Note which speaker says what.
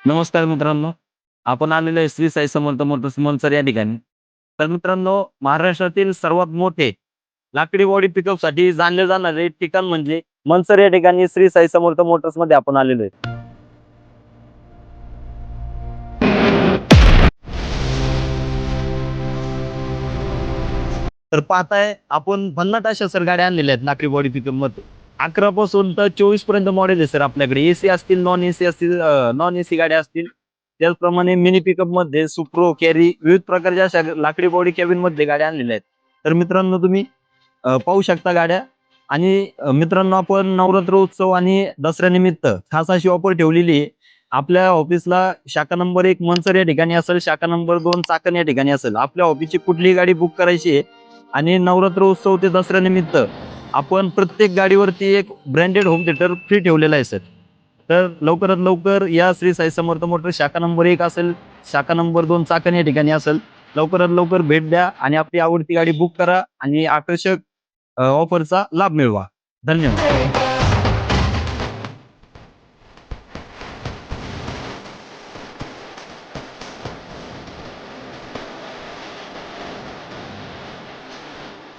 Speaker 1: नमस्कार मित्रांनो. आपण आलेलो आहे श्री साई समर्थ मोटर्स मनसर या ठिकाणी. तर मित्रांनो, महाराष्ट्रातील सर्वात मोठे लाकडी बॉडी पिकअपसाठी जाणले जाणारे ठिकाण म्हणजे मनसर या ठिकाणी श्री साई समर्थ मोटर्समध्ये आपण आलेलो आहे. तर पाहताय आपण भन्नाट अशा सर गाड्या आणलेल्या आहेत लाकडी बॉडी पिकअपमध्ये. 11 पासून तर 24 पर्यंत मॉडेल आहे सर आपल्याकडे. एसी असतील, नॉन एसी असतील, नॉन एसी गाड्या असतील. त्याचप्रमाणे मिनी पिकअपमध्ये सुप्रो, कॅरी विविध प्रकारच्या अशा लाकडी बॉडी कॅबिनमध्ये गाड्या आणलेल्या आहेत. तर मित्रांनो तुम्ही पाहू शकता गाड्या. आणि मित्रांनो, आपण नवरात्र उत्सव आणि दसऱ्यानिमित्त खास अशी ऑफर ठेवलेली आहे. आपल्या ऑफिसला शाखा नंबर 1 मनसर या ठिकाणी असेल, शाखा नंबर 2 चाकण या ठिकाणी असेल. आपल्या ऑफिसची कुठलीही गाडी बुक करायची आहे आणि नवरात्र उत्सव ते दसऱ्यानिमित्त आपण प्रत्येक गाडीवरती एक ब्रँडेड होम थिएटर फ्री ठेवलेला आहे सर. तर लवकरात लवकर या श्री साई समर्थ मोटर्स शाखा नंबर 1 असेल, शाखा नंबर 2 चाकण या ठिकाणी असेल. लवकरात लवकर भेट द्या आणि आपली आवडती गाडी बुक करा आणि आकर्षक ऑफरचा लाभ मिळवा. धन्यवाद.